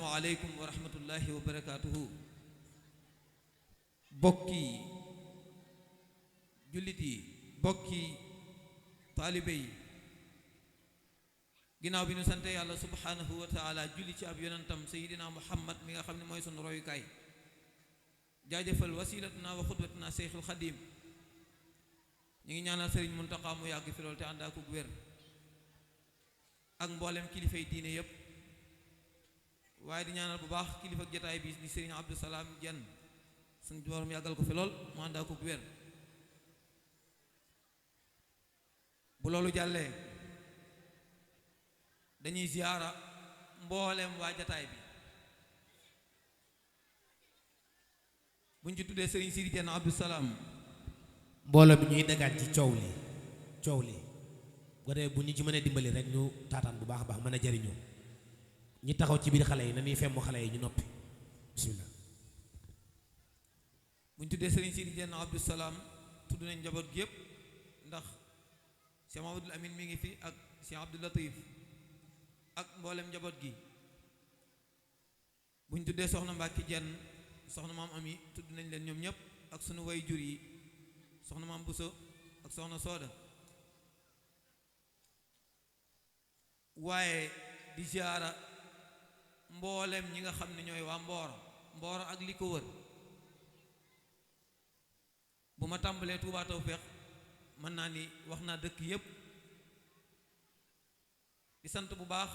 asalaamualeykum wa rahmatullahi wa barakaatuhu. bokki jullit yi, bokki taalibe yi, ginnaaw bi ñu sante yàlla subhanahu wa taala julli ci ab yonentam sayidina muhammad mi nga xam ne mooy sunu royukaay, jaajëfal wasilatuna wa xudwatuna seyxul xadim. ñu ngi ñaanal sëriñ Muntaxa mu yàgg fi loolu te ànd ak wér, ak mboolem kilifay diine yépp, waaye di ñaanal bu baax kilifa jataay bi di sëriñ Abdou Salaam Jenn, suñ borom yàggal ko fi lool mu ànd ak wér. bu loolu jàllee dañuy ziyaara mboolem waa jataay bi. buñ ci tuddee sëriñ Sidi Jenn Abdou Salaam, mbooloo bi ñuy dagaat ci coow li bu dee bu ñu ci mënee dimbali rek ñu taataan bu baax a baax mën a jariñoo ñi taxaw ci biir xale yi na ñuy femm xale yi ñu noppi bismillah. buñ tuddee sëriñ Sidi Jenn Abdou Salaam tudd nañ njaboot gi yépp, ndax Cheikh Mamadou Amin mi ngi fi ak Cheikh Abdou Latif ak mboolem njaboot gi. buñ tuddee soxna Mbàkke Jenn, soxna maam Ami tudd nañ leen ñoom ñëpp ak sunu way jur yi, soxna maam Buso ak soxna Sooda. waaye di ziyaara mboolem ñi nga xam ne ñooy waa Mbooro ak li ko wër. bu ma tàmbalee Tuubaa Tawfeex mën naa ni wax naa dëkk yépp. di sant bu baax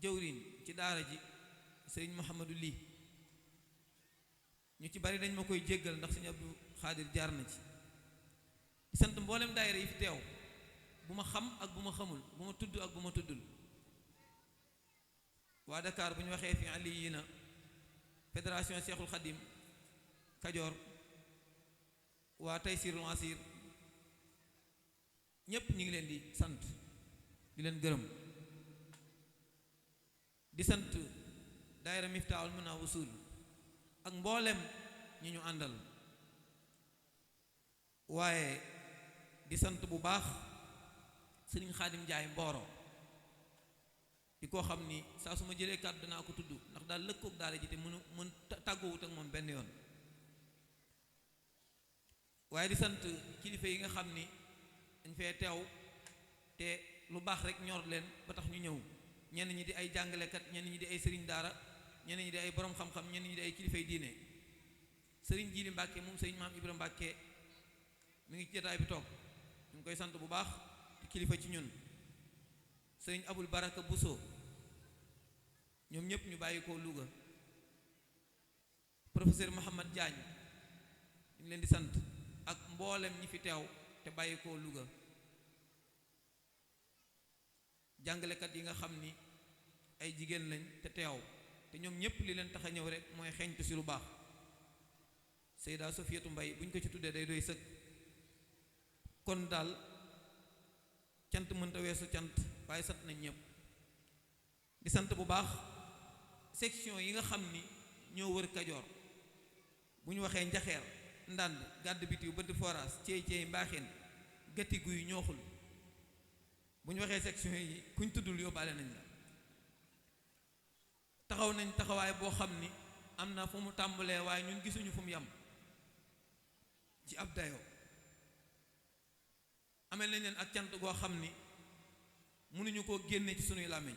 jëwriñ ci daara ji sëriñ Mouhamadou Ly, ñu ci bari dañ ma koy jéggal ndax sëriñ Abdou Xaadir jaar na ci. di sant mboolem daayira yi fi teew, bu ma xam ak bu ma xamul, bu ma tudd ak bu ma tuddul. waa Dakar bu ñu waxee fi ali yi na fédération Cheikhul Khadim Kajoor, waa Taysirul Asir, ñépp ñu ngi leen di sant di leen gërëm. di sant daayira Miftaahul Muna Wusul ak mboolem ñi ñu àndal. waaye di sant bu baax sëriñ Xaadim Njaay Mbooro, di koo xam ni saa su ma jëlee kàddu danaa ko tudd ndax daal lëkkoog daara ji te mën tàggoowut ak moom benn yoon. waaye di sant kilifa yi nga xam ni dañ fee teew te lu baax rek ñor leen ba tax ñu ñëw. ñenn ñi di ay jàngalekat, ñenn ñi di ay sëriñ daara, ñenn ñi di ay borom xam-xam, ñenn ñi di ay kilifay diine. sëriñ Jiili Mbàkke moom sëriñ Maam Ibra Mbàkke mi ngi ci jotaay bi toog, ñu ngi koy sant bu baax di kilifa ci ñun. sëriñ Abul Baraka Buso, ñoom ñëpp ñu bàyyi ko Louga. professeur Mohamad Diagne ñu ngi leen di sant ak mboolem ñi fi teew te bàyyi ko Louga. jàngalekat yi nga xam ni ay jigéen lañ te teew te ñoom ñëpp li leen tax a ñëw rek mooy xeeñtu si lu baax. Seyda Sofiyatu Mbay buñ ko ci tuddee day doy sëkk. kon daal cant mënta weesu cant, waaye sant nañ ñëpp. di sant bu baax section yi nga xam ni ñoo wër Kajoor. bu ñu waxee Njaxeer, Ndànd, Gàdd Bitiw, Bëdd Foras, Ceey Mbaaxeen, Gatti Guy, Ñooxul. bu ñu waxee section yi kuñ tuddul yóbbaale nañ la. taxaw nañ taxawaay boo xam ni am na fu mu tàmbalee waaye ñun gisuñu fu mu yam ci ab dayoo. amel nañ leen ak cant goo xam ni mënuñu koo génne ci sunuy làmmiñ.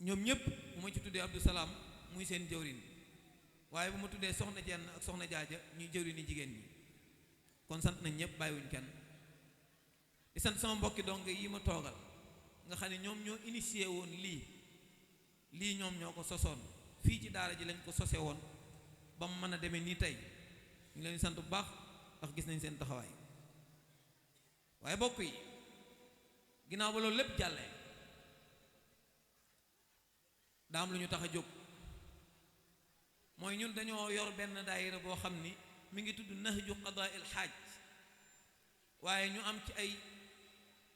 ñoom ñépp bu ma ci tuddee Abdou Salaam muy seen jëwrin, waaye bu ma tuddee soxna Jenn ak soxna Jaaja ñuy jëwrini jigéen ñi. kon sant nañ ñëpp bàyyiwuñ kenn. di sant sama mbokki dong yi ma toogal nga xam ne ñoom ñoo initié woon lii ñoom ñoo ko sosoon fii ci daara ji lañ ko sose woon ba mu mën a demee nii tey. ñu leen di sant bu baax ndax gis nañ seen taxawaay. waaye bokk yi, ginnaaw ba loolu lépp jàllee daa am lu ñu tax a jóg. mooy ñun dañoo yor benn daayira boo xam ni mi ngi tudd Nahju Qadaa'il Haaj, waaye ñu am ci ay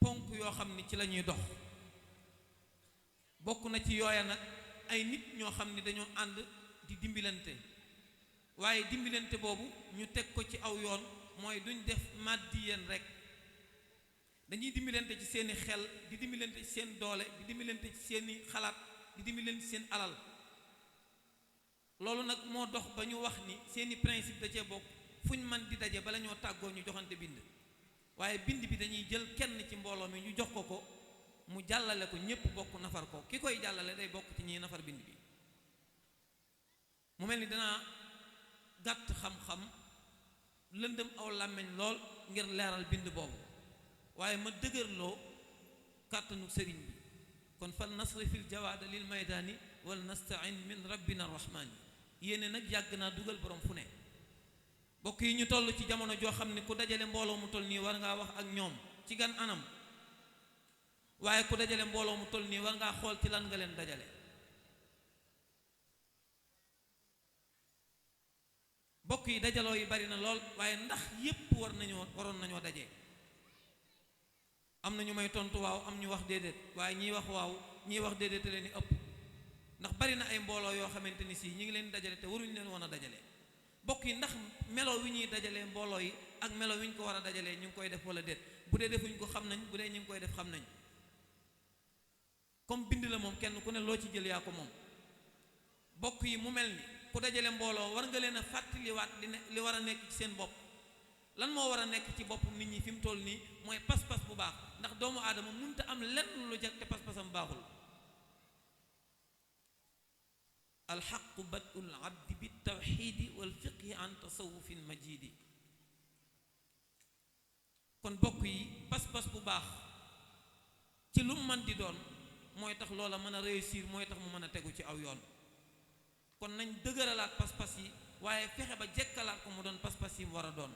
ponk yoo xam ni ci la ñuy dox. bokk na ci yooya nag ay nit ñoo xam ni dañoo ànd di dimbilante, waaye dimbilante boobu ñu teg ko ci aw yoon mooy duñ def màddiyen rek dañuy dimbalante ci seeni xel di dimbalante ci seen doole di dimbalante ci seeni xalaat di dimbalante ci seen alal loolu nag moo dox ba ñu wax ni seeni principe da cee bokk fuñ man di daje bala ñoo tàggoo ñu joxante bind waaye bind bi dañuy jël kenn ci mbooloo mi ñu jox ko mu jàllale ko ñépp bokk nafar ko ki koy jàllale day bokk ci ñiy nafar bind bi mu mel ni danaa gàtt xam-xam lëndëm aw làmmiñ lool ngir leeral bind boobu waaye ma dëgërloo kàttanu sëriñ bi kon fal nasrifil jawaada lil maydaani wal nastain min rabbina arrahmaani yéene nag yàgg naa dugal borom fu ne bokk yi ñu toll ci jamono joo xam ne ku dajale mbooloo mu toll nii war ngaa wax ak ñoom ci gan anam waaye ku dajale mbooloo mu toll nii war ngaa xool ci lan nga leen dajale bokk yi dajaloo yi bari na lool waaye ndax yépp waroon nañoo daje am na ñu may tontu waaw am ñu wax déedéet waaye ñiy wax waaw ñiy wax déedéet te leen di ëpp ndax bari na ay mbooloo yoo xamante ni si ñi ngi leen dajale te waruñu leen woon a dajale bokk yi ndax melo wi ñuy dajalee mbooloo yi ak melo wi ñu ko war a dajalee ñu ngi koy def wala déet bu dee defuñ ko xam nañ bu dee ñu ngi koy def xam nañ comme bind la moom kenn ku ne loo ci jël yaa ko moom bokk yi mu mel ni ku dajale mbooloo war nga leen a fàttaliwaat li war a nekk ci seen bopp lan moo war a nekk ci bopp nit ñi fi mu toll nii mooy pas-pas bu baax ndax doomu aadama mënta am lenn lu jag te pas-pasam baaxul alxaqu badul abdi bi tawxidi wal fiqhi an tasawufin majidi kon bokk yi pas-pas bu baax ci lu mu mën di doon mooy tax loola mën a réussir mooy tax mu mën a tegu ci aw yoon kon nañ dëgëralaat pas-pas yi waaye fexe ba jekkalaat ko mu doon pas-pas yi mu war a doon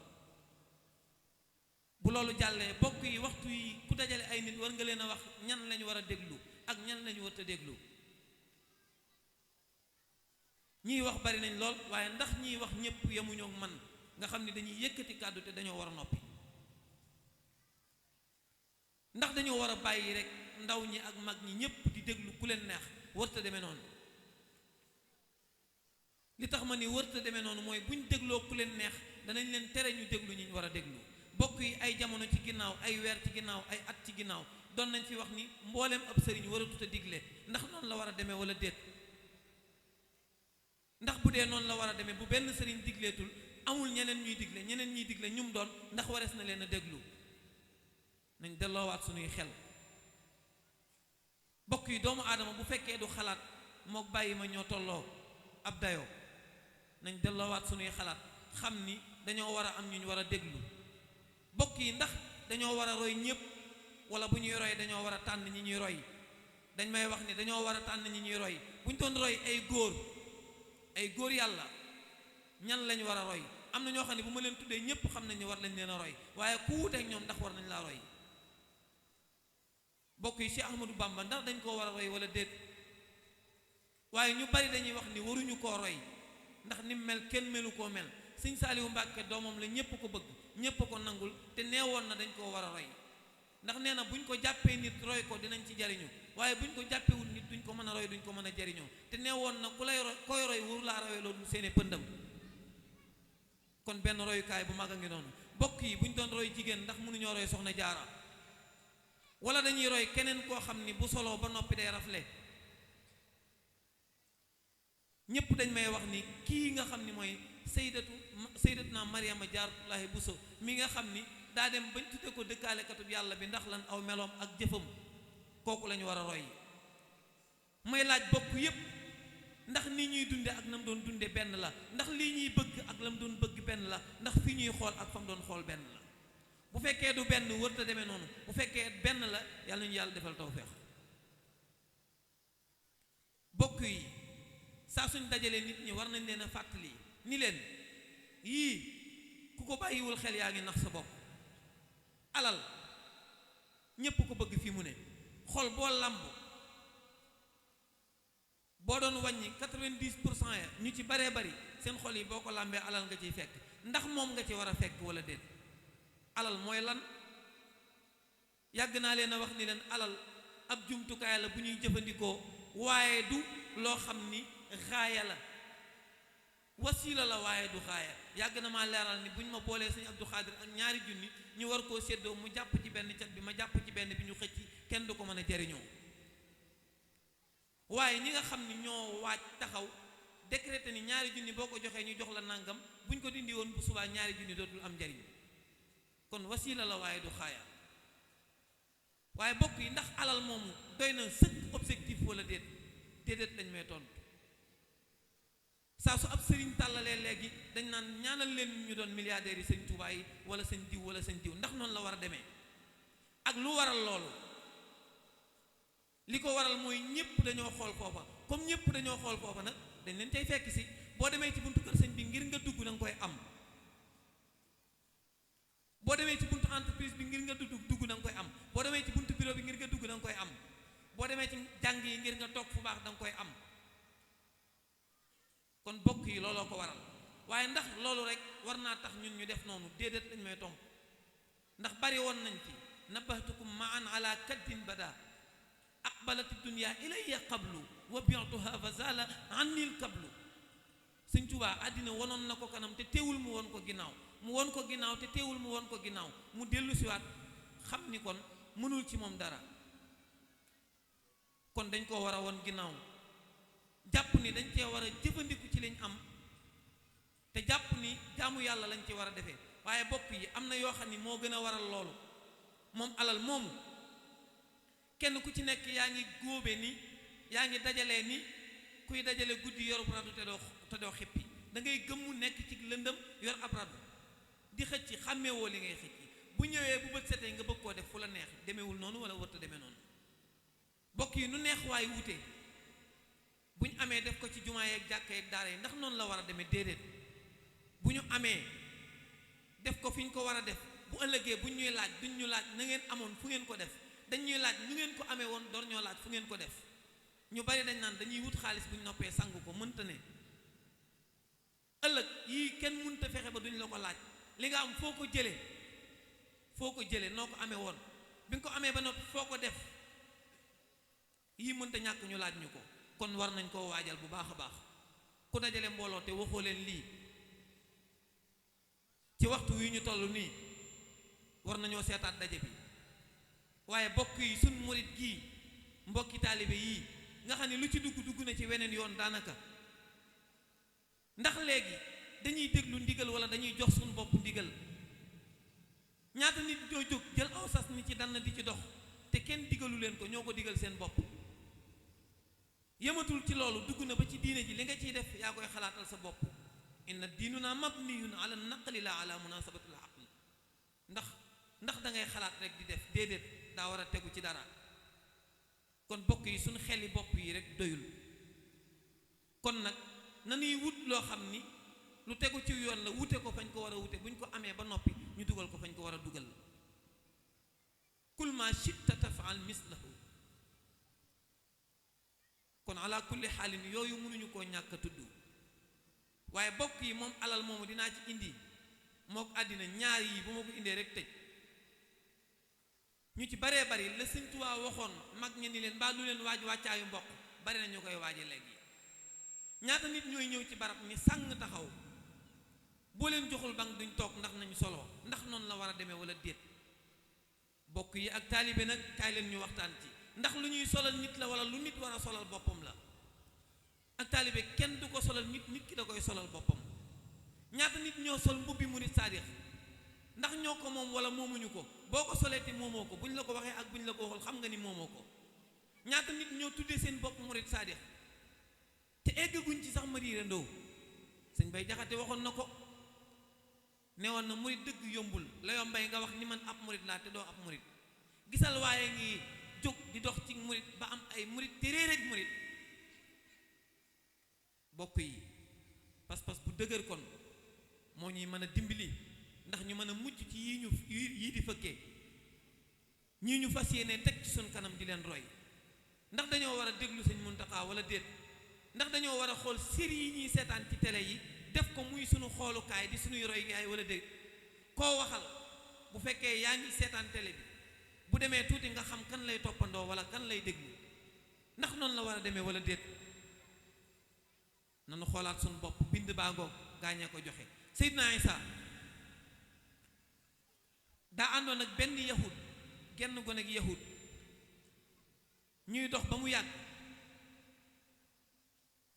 bu loolu jàllee bokk yi waxtu yi ku dajale ay nit war nga leen a wax ñan lañu war a déglu ak ñan lañu war a déglu ñiy wax bari nañ lool waaye ndax ñiy wax ñëpp yemuñoo ak man nga xam ni dañuy yëkkati kàddu te dañoo war a noppi ndax dañoo war a bàyyi rek ndaw ñi ak mag ñi ñëpp di déglu ku leen neex warta demee noonu li tax ma ni warta demee noonu mooy buñ dégloo ku leen neex danañ leen tere ñu déglu ñi ñu war a déglu bokk yi ay jamono ci ginnaaw ay weer ci ginnaaw ay at ci ginnaaw doon nañ fi wax ni mbooleem ab sëriñ waratut a digle ndax noonu la war a demee wala déet ndax bu dee noonu la war a demee bu benn sëriñ digleetul amul ñeneen ñuy digle ñum doon ndax warees na leen a déglu nañ delloowaat suñuy xel bokk yi doomu aadama bu fekkee du xalaat mook bàyyi ma ñoo tolloo ab dayoo nañ delloowaat suñuy xalaat xam ni dañoo war a am ñu war a déglu bokk yi ndax dañoo war a roy ñëpp wala bu ñuy roy dañoo war a tànn ñi ñuy roy dañ may wax ni dañoo war a tànn ñi ñuy roy bu ñu doon roy ay góor yàlla ñan lañ war a roy am na ñoo xam ne bu ma leen tuddee ñëpp xam nañ ne war nañ leen a roy waaye ku wuuteek ñoom ndax war nañ laa roy bokk yi Cheikh Ahmadou Bamba ndax dañ koo war a roy wala déet waaye ñu bari dañuy wax ni waruñu koo roy ndax ni mel kenn melu koo mel Sëñ Saaliwu Mbàkke doomam la ñëpp ko bëgg ñëpp ko nangul te neewoon na dañ koo war a roy ndax nee na buñ ko jàppee nit roy ko dinañ ci jariñu waaye buñ ko jàppewul nit duñ ko mën a roy duñ ko mën a jariñoo te neewoon na ku lay roy koy roy wuru laa rawee loolu seeni pëndam kon benn royukaay bu mag a ngi noonu bokk yi buñ doon roy jigéen ndax mënuñoo roy soxna jaara wala dañuy roy keneen koo xam ni bu soloo ba noppi day rafle ñépp dañ may wax ni kii nga xam ni mooy sayyidatuna Mariama Jaaratullaahi Buso mi nga xam ni daa dem bañ tudde ko dëkkaalekatub yàlla bi ndax lan aw meloom ak jëfam kooku lañu war a roy may laaj bokk yépp ndax nii ñuy dunde ak nam doon dunde benn la ndax lii ñuy bëgg ak lam doon bëgg benn la ndax fi ñuy xool ak fam doon xool benn la bu fekkee du benn wërta demee noonu bu fekkee benn la yàlla nañu yàlla defal tawfeex bokk yi saa suñ dajalee nit ñi war nañ leen a fàttali ni leen yii ku ko bàyyiwul xel yaa ngi nax sa bopp alal ñépp ko bëgg fi mu ne xol boo làmb boo doon wàññi 90% ya ñu ci baree bari seen xol yi boo ko làmbee alal nga ciy fekk ndax moom nga ci war a fekk wala déet alal mooy lan yàgg naa leen a wax ni leen alal ab jumtukaay la bu ñuy jëfandikoo waaye du loo xam ni xaaya la wasiila la waaye du xaaya yàgg na maa leeral ni buñ ma boolee sëñ Abdou Khadir ak ñaari junni ñu war koo séddoo mu jàpp ci benn cat bi ma jàpp ci benn bi ñu xëcc kenn du ko mën a jariñoo waaye ñi nga xam ni ñoo waaj taxaw décrété ni ñaari junni boo ko joxee ñu jox la nangam buñ ko dindi woon bu subaa ñaari junni dootul am njariñ kon wasiila la waaye du xaaya waaye bokk yi ndax alal moomu doy na sëkk objectif wala déedéet lañ may tontu saa su ab sëriñ tàllalee léegi dañ naan ñaanal leen ñu doon milliardaires yi sëñ Tuubaa yi wala sëñ diw ndax noonu la war a demee ak lu waral loolu li ko waral mooy ñëpp dañoo xool foofa comme ñëpp dañoo xool foofa nag dañ leen cay fekk si boo demee ci buntu kër sëñ bi ngir nga dugg da nga koy am boo demee ci buntu entreprise bi ngir nga dugg da nga koy am boo demee ci buntu bureau bi ngir nga dugg da nga koy am boo demee ci jàng yi ngir nga toog fu baax da nga koy am kon bokk yi looloo ko waral waaye ndax loolu rek war naa tax ñun ñu def noonu déedéet dañ may tomb ndax bari woon nañ fi nabahtukum ma'an ala kaddin bada aqbalati dunya ilayya qablu wa bi'tuha fa zala annil qablu sëñ Tuubaa àddina wonoon na ko kanam te teewul mu won ko ginnaaw mu won ko ginnaaw te teewul mu won ko ginnaaw mu dellu siwaat xam ni kon mënul ci moom dara kon dañ koo war a won ginnaaw jàpp ni dañ cee war a jëfandiku ci liñ am te jàpp ni jaamu yàlla lañ ci war a defee waaye bokk yi am na yoo xam ni moo gën a waral loolu moom alal moomu kenn ku ci nekk yaa ngi góobe ni yaa ngi dajalee ni kuy dajale guddi yor ab radu te doo xippi da ngay gëmmu nekk ci lëndëm yor ab radu di xëcc xàmmeewoo li ngay xëcc bu ñëwee bu bët setee nga bëgg koo def fu la neex demewul noonu wala wërta demee noonu bokk yi nu neex waay wute bu ñu amee def ko ci jumaa yeeg jàkka yeeg daara yi ndax noonu la war a demee déedéet bu ñu amee def ko fi ñu ko war a def bu ëllëgee bu ñuy laaj duñ ñu laaj na ngeen amoon fu ngeen ko def dañ ñuy laaj nu ngeen ko amee woon door ñoo laaj fu ngeen ko def ñu bari dañ naan dañuy wut xaalis bu ñu noppee sang ko mënta ne ëllëg yii kenn mënta fexe ba duñ la ko laaj li nga am foo ko jëlee noo ko amee woon bi nga ko amee ba noppi foo ko def yii mënta ñàkk ñu laaj ñu ko kon war nañ koo waajal bu baax a baax ku dajale mbooloo te waxoo leen lii ci waxtu wi ñu toll nii war nañoo seetaat daje bi waaye bokk yi suñ murit gii mbokki taalibe yii nga xam ne lu ci dugg na ci weneen yoon daanaka ndax léegi dañuy déglu ndigal wala dañuy jox suñu bopp ndigal ñaata nit ñoo jóg jël aw sas ni ci dann di ci dox te kenn digalu leen ko ñoo ko digal seen bopp yëmatul ci loolu dugg na ba ci diine ji li nga ciy def yaa koy xalaatal sa bopp inna diinuna mabniyun ala naqli la ala munasabatil aql ndax da ngay xalaat rek di def déedéet daa war a tegu ci dara kon bokk yi suñu xeli bopp yi rek doyul kon nag nanuy wut loo xam ni lu tegu ci yoon la wute ko fañ ko war a wute buñ ko amee ba noppi ñu dugal ko fañ ko war a dugal kul ma shitta tafal mislahu kon ala kulli xaalin yooyu mënuñu koo ñàkk a tudd waaye bokk yi moom alal moomu dinaa ci indi mook àddina ñaar yi bu ma ko indee rek tëj ñu ci baree bari la Sëñ Tuubaa waxoon mag ña ni leen mbaa lu leen waaj wàccaayu mbokk bari na ñu koy waaje léegi ñaata nit ñooy ñëw ci barab ni sàng taxaw boo leen joxul bank duñ toog ndax nañu solo ndax noonu la war a demee wala déet bokk yi ak taalibe nag kaay leen ñu waxtaan ci ndax lu ñuy solal nit la wala lu nit war a solal boppam la ak taalibe kenn du ko solal nit ki da koy solal boppam ñaata nit ñoo sol mbubbi murit saadix ndax ñoo ko moom wala moomuñu ko boo ko solee te moomoo ko buñ la ko waxee ak buñ la ko waxul xam nga ni moomoo ko ñaata nit ñoo tuddee seen bopp murit saadix te eggaguñ ci sax ma riire ndoo sëñ Bay Jaxate waxoon na ko newoon na murit dëgg yombul la yombay nga wax ni man ab murit laa te doo ab murit gisal waaye ngi jóg di dox ci murit ba am ay murit te réer ak murit bokk yi pas-pas bu dëgër kon moo ñuy mën a dimbali ndax ñu mën a mucc ci yii di fëkkee ñii ñu fas yéene teg ci suñ kanam di leen roy ndax dañoo war a déglu sëñ Muntaxa wala déet ndax dañoo war a xool série yi ñuy seetaan ci télé yi def ko muy sunu xoolukaay di sunuy roykaay wala déet koo waxal bu fekkee yaa ngi seetaan télé bi bu demee tuuti nga xam kan lay toppandoo wala kan lay déglu ndax noonu la war a demee wala déet nanu xoolaat suñu bopp bind baa ngoog gaañee ko joxe Seydina Isa daa àndoon ak benn yahud genn gone gi yahud ñuy dox ba mu yàgg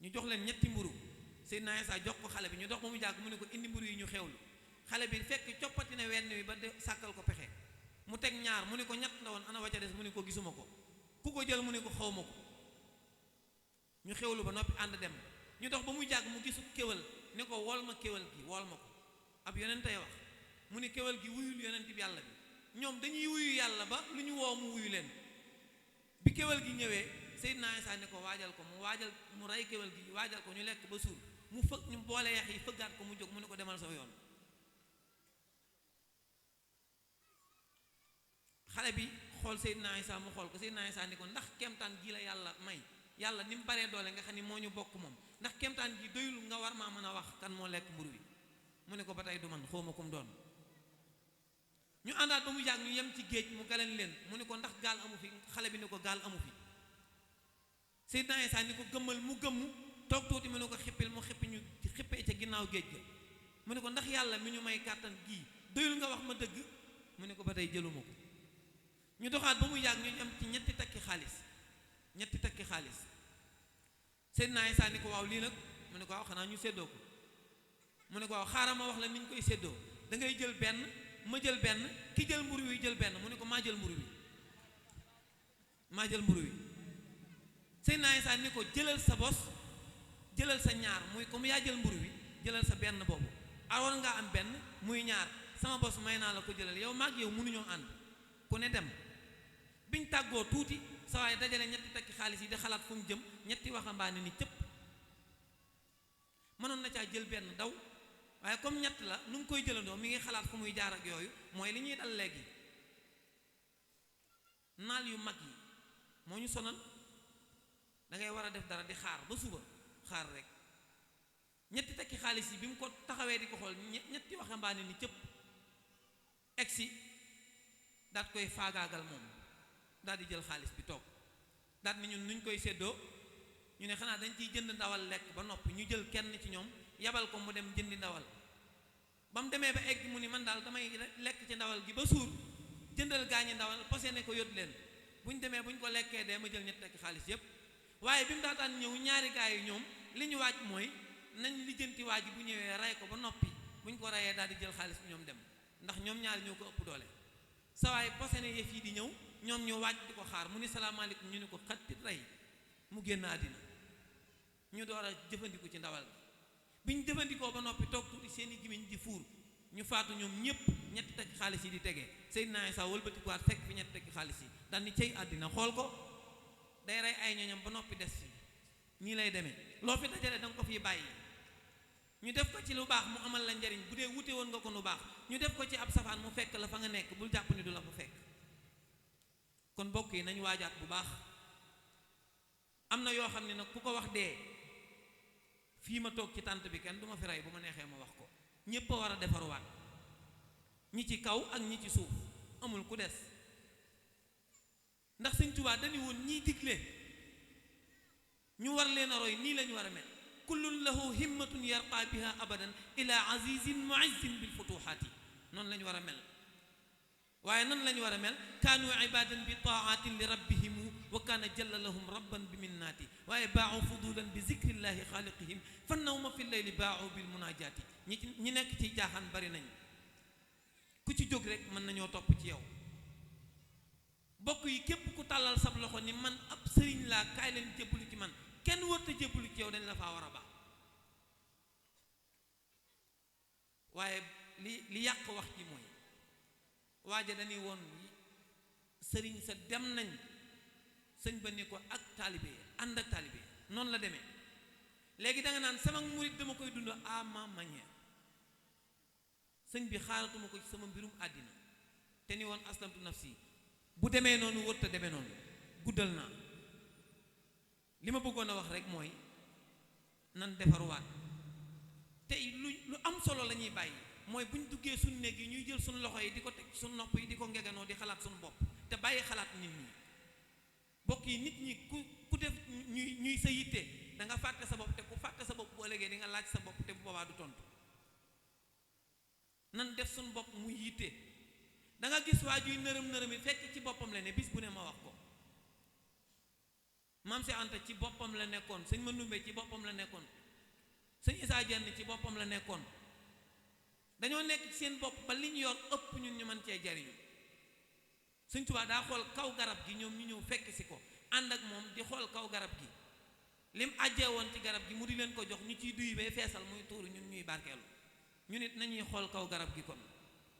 ñu jox leen ñetti mburu Seydina Isa jox ko xale bi ñu dox ba mu yàgg mu ne ko indi mburu yi ñu xewlu xale bi fekk coppati na wenn wi ba sàkkal ko pexe mu teg ñaar mu ne ko ñett la woon ana wacca des mu ne ko gisuma ko ku ko jël mu ne ko xawma ko ñu xewlu ba noppi ànd dem ñu dox ba mu jàgg mu gisu kéwal ne ko wol ma kéwal gi wol ma ko ab yonentay wax mu ne kéwal gi wuyul yonent bi yàlla bi ñoom dañuy wuyu yàlla ba lu ñu woo mu wuyu leen bi kéwal gi ñëwee Seydina Isa ne ko waajal ko mu rey kéwal gi waajal ko ñu lekk ba suur mu fëgg ñu boole yax yi fëggaat ko mu jóg mu ne ko demal sa yoon xale bi xool Seydina Isa mu xool ko Seydina Isa ne ko ndax kemtaan gi la yàlla may yàlla ni mu baree doole nga xam ni moo ñu bokk moom ndax kemtaan gi doyul nga war maa mën a wax kan moo lekk mburu bi mu ne ko ba tey du man xawma kum doon ñu àndaat ba mu yàgg ñu yem ci géej mu galeen leen mu ne ko ndax gaal amu fi xale bi ne ko gaal amu fi Seydina Isa ni ko gëmmal mu gëmmu toog tuuti mu ne ko xippil mu xippi ñu xippee ca ginnaaw géej ga mu ne ko ndax yàlla mi ñu may kàttan gii doyul nga wax ma dëgg mu ne ko ba tey jëluma ko ñu doxaat ba mu yàgg ñu am ci ñetti takki xaalis Seydina Isa ni ko waaw lii nag mu ne ko waaw xanaa ñu séddoo ko mu ne ko waaw xaaral ma wax la ni ñu koy séddoo da ngay jël benn ma jël benn ki jël mburu wi jël benn mu ne ko maa jël mburu wi Seydina Isa ni ko jëlal sa bos jëlal sa ñaar muy comme yaa jël mburu wi jëlal sa benn boobu awoon ngaa am benn muy ñaar sama bos may naa la ko jëlal yow maag yow mënuñoo ànd ku ne dem biñ tàggoo tuuti sa waaye dajale ñetti takki xaalis yi di xalaat fu mu jëm ñetti waxambaane ni cëpp mënoon na caa jël benn daw waaye comme ñett la nu ngi koy jëlandoo mi ngi xalaat fu muy jaar ak yooyu mooy li ñuy dal léegi naal yu mag yi moo ñu sonal da ngay war a def dara di xaar ba suba xaar rek ñetti takki xaalis yi bi mu ko taxawee di ko xool ñetti waxambaane ni cëpp egsi daat koy faagaagal moom daal di jël xaalis bi toog daat ni ñun nuñ koy séddoo ñu ne xanaa dañ ciy jënd ndawal lekk ba noppi ñu jël kenn ci ñoom yabal ko mu dem jëndi ndawal ba mu demee ba egg mu ni man daal damay lekk ci ndawal gi ba suur jëndal gaañi ndawal posé ne ko yót leen buñ demee buñ ko lekkee dee ma jël ñetti takki xaalis yépp waaye bi mu daataan ñëw ñaari gaa yi ñoom li ñu waaj mooy nañ lijjanti waaj bu ñëwee rey ko ba noppi buñ ko reyee daal di jël xaalis bi ñoom dem ndax ñoom ñaari ñoo ko ëpp doole sa waaye posé ne yëf yi di ñëw ñoom ñu waaj di ko xaar mu ni salaamaaleykum ñu ne ko xattit rey mu génn àddina ñu door a jëfandiku ci ndawal bi ñu jëfandikoo ba noppi toog tuuti seeni gimiñ di fuur ñu faatu ñoom ñëpp ñetti takki xaalis yi di tegee Seydina Isa wëlbatikuwaat fekk fi ñetti takki xaalis yi daal ni cey àddina xool ko day rey ay ñoñam ba noppi des fi nii lay demee loo fi dajale danga ko fi bàyyi ñu def ko ci lu baax mu amal la njariñ bu dee wute woon nga ko lu baax ñu def ko ci ab safaan mu fekk la fa nga nekk bul jàpp ni du la fa fekk kon mbokk yi nañ waajaat bu baax am na yoo xam ne nag ku ko wax dee fii ma toog ci tànt bi kenn du ma fi rey bu ma neexee ma wax ko ñépp a war a defaruwaat ñi ci kaw ak ñi ci suuf amul ku des ndax Sëñ Tuubaa dañu woon ñiy digle ñu war leen a roy nii lañu war a mel kullun lahu himmatun yarqa biha abadan ila azizin mu'izzin bil futuhaati noonu lañu war a mel waaye nan lañu war a mel kaanu ibadan bi taatin li rabbihimu wa kaana jalla lahum rabban bi minnaati waaye baaxu fudulan bi zikrillahi xaaliqihim fan nawma fi leyli baaxu bil munaajaati ñi nekk ci jaaxaan bari nañ ku ci jóg rek mën nañoo topp ci yow bokk yi képp ku tàllal sab loxo ni man ab sëriñ laa kaay leen jébbalu ci man kenn wërta jébbalu ci yow dañ la faa war a baax waaye li yàq wax ji mooy waaja dañuy woon sëriñ sa dem nañ sëñ ba ni ko ak taalibe ànd ak taalibe noonu la demee léegi da nga naan sama murit dama koy dund à ma manière sëñ bi xaaratuma ko ci sama mbirum àddina te ni woon aslamtu nafsi bu demee noonu wërta demee noonu guddal naa li ma bëggoon a wax rek mooy nan defaruwaat tey lu am solo la ñuy bàyyi mooy bu ñu duggee suñu néeg yi ñuy jël suñu loxo yi di ko teg suñu nopp yi di ko ngeganoo di xalaat suñu bopp te bàyyi xalaat nit ñi bokk yi nit ñi ku def ñuy sa yitte da nga fàtte sa bopp te ku fàtte sa bopp bu ëllëgee di nga laaj sa bopp te bu boobaa du tontu nan def suñu bopp muy yitte da nga gis waa juy nërëm nërëmi fekk ci boppam la ne bis bu ne ma wax ko. Maam Cheikh Anta ci boppam la nekkoon, sëñ Mandumbe ci boppam la nekkoon, sëñ Issa Diène ci boppam la nekkoon. dañoo nekk ci seen bopp ba li ñu yor ëpp ñun ñu mën cee jariñu. Sëñ Tuubaa daa xool kaw garab gi, ñoom ñu ñëw fekk si ko ànd ak moom di xool kaw garab gi lim àjjee woon ci garab gi mu di leen ko jox ñu ciy duy bay feesal muy tuuru, ñun ñuy barkeelu. ñu nit nañuy xool kaw garab gi kon.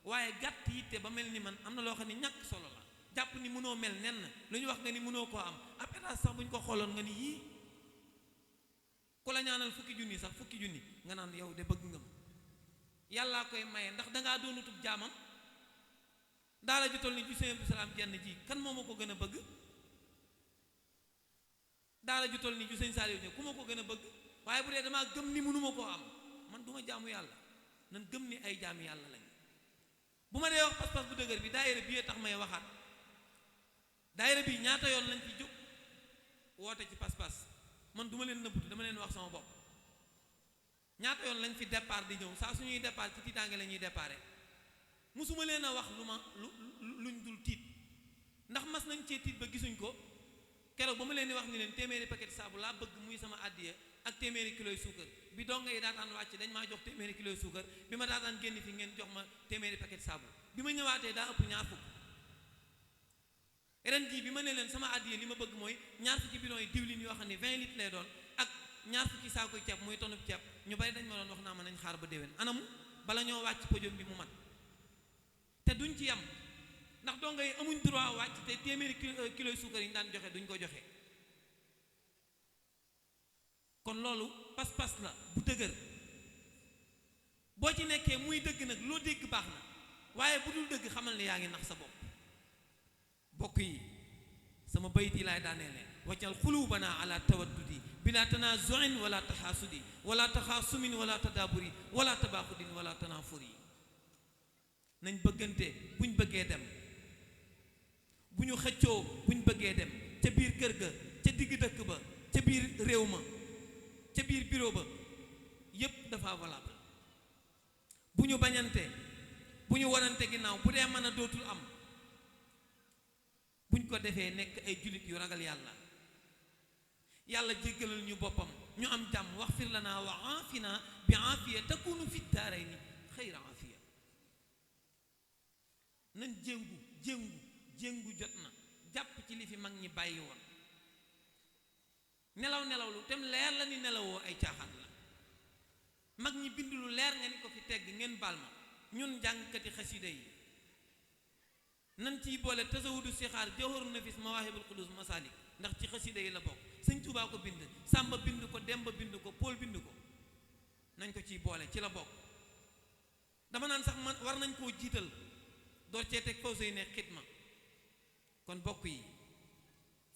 waaye gàtt yitte ba mel ni man am na loo xam ne ñàkk solo la. jàpp ni mënoo mel nen lu ñu wax nga ni mënoo koo am ab état sax bu ñu ko xooloon nga ni yii ku la ñaanal fukki junni sax fukki junni nga naan yow de bëgg nga ma. yàllaa koy maye ndax dangaa doonutub jaamam. daala ju toll ni ju sëñ Abdou Salaam jenn ji kan moo ma ko gën a bëgg. daala ju toll ni ju sëñ Saliou ku ma ko gën a bëgg. waaye bu dee damaa gëm ni mënuma koo am man duma jaamu yàlla. nan gëm ni ay jaamu yàlla lañ. bu ma dee wax pas-pas bu dëgër bi daayira bi tax may waxaat. daayira bi ñaata yoon lañ ci jóg woote ci pas-pas man duma leen nëbbutu dama leen wax sama bopp. ñaata yoon lañ fi départ di ñëw saa suñuy départ ci tiitaange la ñuy déparé musuma leen a wax luñ dul tiit ndax mas nañ cee tiit ba gisuñ ko. keroog ba ma leen di wax ni leen téeméeri paquet saabu laa bëgg muy sama àddiya ak téeméeri kiloy suukar bi donga yi daataan wàcc dañ maa jox téeméeri kiloy suukar bi ma daataan génn fi ngeen jox ma téeméeri paquet saabu bi ma ñëwaatee daa ëpp ñaar fukk. ren jii bi ma ne leen sama àddiya li ma bëgg mooy ñaar fukki bidon yi diwlin yoo xam ne 20 litres lay doon ak ñaar fukki saakoy ceeb muy tonub ceeb ñu bari dañ ma doon wax naa ma nañ xaar ba déwén anamu bala ñoo wàcc podium bi mu mat. te duñ ci yam ndax donga yi amuñ droit wàcc te téeméeri kiloy suukar yi ñu daan joxe duñ ko joxe. kon loolu pas-pas la bu dëgër boo ci nekkee muy dëgg nag loo dégg baax na waaye bu dul dëgg xamal ne yaa ngi nax sa bopp. bokk yi sama bayit yi laay daaneele waccal xuluubana ala tawaddudi bila tanazuin wala taxaasudi wala taxaasumin wala tadaaburi wala tabaaxudin wala tanaafuri. nañ bëggante buñ bëggee dem bu ñu xëccoo buñ bëggee dem ca biir kër ga ca digg dëkk ba ca biir réew ma ca biir bureau ba yépp dafa valable. bu ñu bañante bu ñu wanante ginnaaw bu dee mën a dootul am buñ ko defee nekk ay jullit yu ragal yàlla yàlla jéggalal ñu boppam ñu am jàmm wax fir lana wa aafina bi aafiya takunu fi daarayni xayra aafiya. nañ jéngu jot na jàpp ci li fi mag ñi bàyyi woon. nelaw lu tem leer la ni nelawoo ay caaxaan la. mag ñi bind lu leer nga ni ko fi tegg ngeen baal ma ñun jàngkati xasida yi nan ciy boole tasawudu sixaar jawharu nafis mawaahibul qudus masalik ndax ci xasida yi la bokk. sëñ Tuubaa ko bind, Sàmba bind ko, Demba bind ko, Pool bind ko. nañ ko ciy boole ci la bokk. dama naan sax man war nañ koo jiital door cee teg faw say ne xidma. kon bokk yi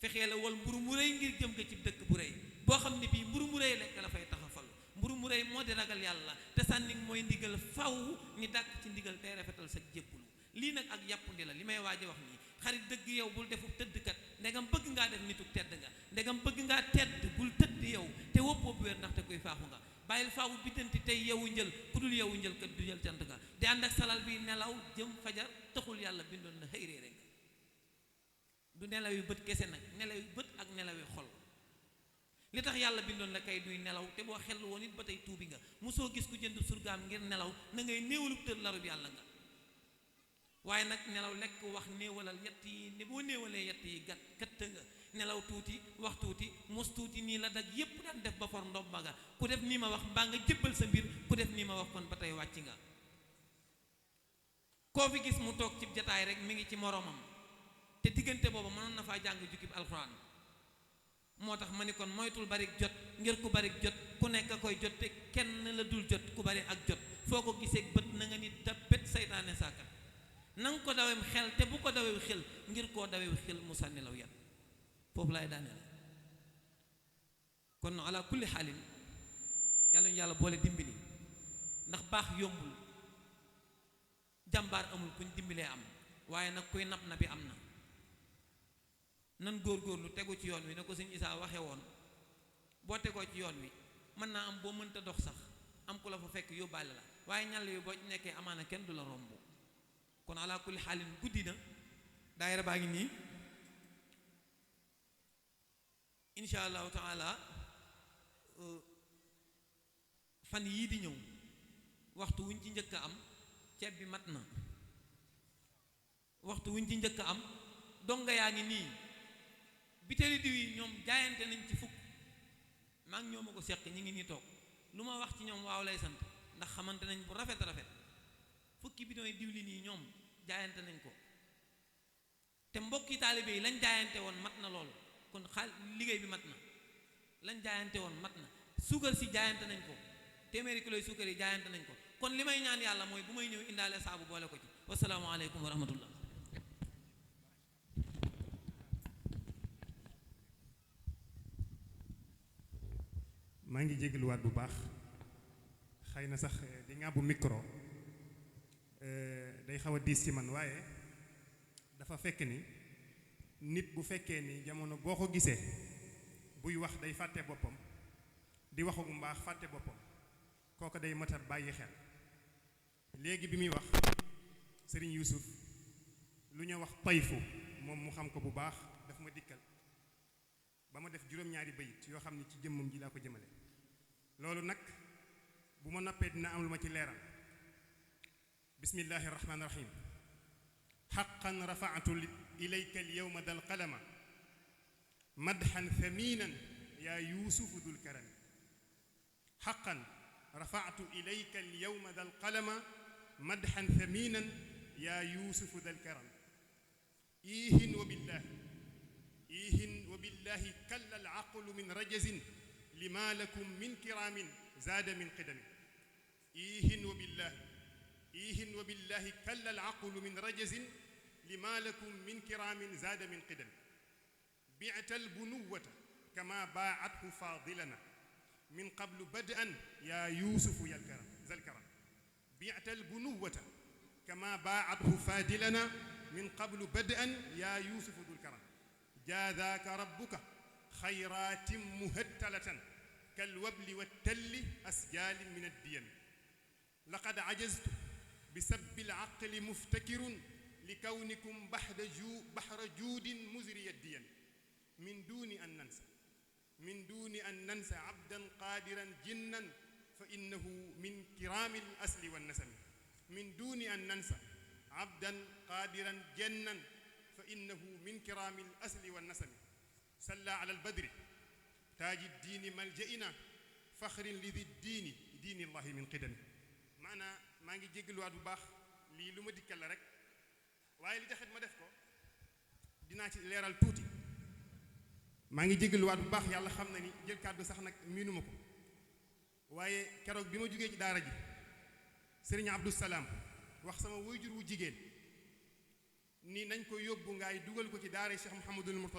fexee la wal mburu mu rëy ngir jëm ko ci dëkk bu rëy boo xam ne bii mburu mu rëy lekk la fay taxafal. mburu mu rëy moo di ragal yàlla te sànni mooy ndigal faw ni dàkk ci ndigal tey rafetal sa jébbulu. lii nag ak yàppundi la li may waaj a wax nii xarit dëgg yow bul defu tëddkat ndegam bëgg ngaa def nituk tedd nga ndegam bëgg ngaa tedd bul tëdd yow te wóppoo bu wér ndaxte kuy faaxu nga bàyyil faawu biddanti tey yewu njël ku dul yewu njël kat du jël cant nga di ànd ak salal bi nelaw jëm fajar taxul yàlla bindoon la xëy réere nga du nelaw yu bët kese nag nelaw yu bët ak nelaw yu xol li tax yàlla bindoon la kay duy nelaw te boo xel woon it ba tey tuubi nga mosoo gis ku jënd surgaam ngir nelaw na ngay néewalub tër larub yàlla nga waaye nag nelaw lekk wax néewalal yett yi ne boo néewalee yett yi gatt nga nelaw tuuti wax tuuti mos tuuti nii la dag yépp daan def ba for ndomba nga ku def nii ma wax mbaa nga jébbal sa mbir ku def nii ma wax kon ba tey wàcc nga koo fi gis mu toog ci jataay rek mi ngi ci moroomam te diggante boobu mënoon na faa jàng jukkib alxuraan moo tax ma ni kon moytul barik jot ngir ku barik jot ku nekk a koy jot te kenn la dul jot ku bari ak jot foo ko gisee bët na nga ni dappet saytaane saakat na nga ko daweem xel te bu ko dawew xel ngir koo dawew xel mu sànni law yat foofu laay daaneel kon ala kulli xaalin yàlla ñu yàlla boole dimbali ndax baax yombul jàmbaar amul kuñ dimbalee am waaye nag kuy nab nabi am na nan góorgóorlu tegu ci yoon wi ne ko sëñ Isaa waxe woon boo tegoo ci yoon wi mën naa am boo mënta dox sax am ku la fa fekk yóbbaale la waaye ñàll yu boo nekkee amaana kenn du la romb kon ala kulli xaalin guddi na daayira baa ngi nii insha allahu taala fan yii di ñëw waxtu wuñ ci njëkk a am ceeb bi mat na waxtu wuñ ci njëkk a am donga yaa ngi nii bitéeli diw yi ñoom jaayante nañ ci fukk maa ngi ñoom a ko seq ñi ngi nii toog lu ma wax ci ñoom waaw lay sant ndax xamante nañ bu rafet rafet fukki bidon yi diwlin yi ñoom jaayante nañ ko te mbokki taalibe yi lañ jaayante woon mat na lool kon liggéey bi mat na lañ jaayante woon mat na suukar si jaayante nañ ko téeméeri kilo yi suukar yi jaayante nañ ko kon li may ñaan yàlla mooy bu may ñëw indaale saabu boole ko ci wasalaamu aleykum wa rahmatullah maa ngi jégaluwaat bu baax xëy na sax di ngàbbu micro day xaw a diis ci man waaye dafa fekk ni nit bu fekkee ni jamono boo ko gisee buy wax day fàtte boppam di waxu mbaax fàtte boppam kooku day mat a bàyyi xel léegi bi muy wax sëriñ Yuusuf lu ñu wax tayfu moom mu xam ko bu baax daf ma dikkal ba ma def juróom-ñaari bayit yoo xam ni ci jëmmam ji laa ko jëmale loolu nag bu ma noppee dina am lu ma ci leeral bismillahi rahmaani rahim xaqan rafaatu ilayka alyawma dal qalama madxan thaminan yaa yuusufu dul karami xaqan rafaatu ilayka alyawma dal qalama madxan thaminan yaa yuusufu dal karami iihin wa billahi إيهن وبالله كل العقل من رجز لما لكم من كرام زاد من قدم إيهن وبالله كل العقل من رجز لما لكم من كرام زاد من قدم بعت البنوة كما باعته فاضلنا من قبل بدءا يا يوسف يا الكرم ذا الكرم بعت البنوة كما باعته فاضلنا من قبل بدءا يا يوسف ذو الكرم جاذاك ربك خيرات مهتلة كالوبل والتل أسجال من الدين لقد عجزت بسب العقل مفتكر لكونكم بحر جود مزري الدين من دون أن ننسى عبدا قادرا جنا فإنه من كرام الأسل والنسم من دون أن ننسى عبدا قادرا جنا فإنه من كرام الأسل والنسب صلى على البدر تاج الدين ملجئنا فخر لذي الدين دين الله من قدم maanaam maa ngi jéggaluwaat bu baax lii lu ma dikkal la rek waaye li taxit ma def ko dinaa ci leeral tuuti maa ngi jéggaluwaat bu baax yàlla xam na ni jël kàddu sax nag miinuma ko waaye keroog bi ma jógee ci daara ji sëriñ Abdou Salaam wax sama waajur wu jigéen ni nañ ko yóbbu ngaay dugal ko ci daara Cheikh Mouhamadul Mourtada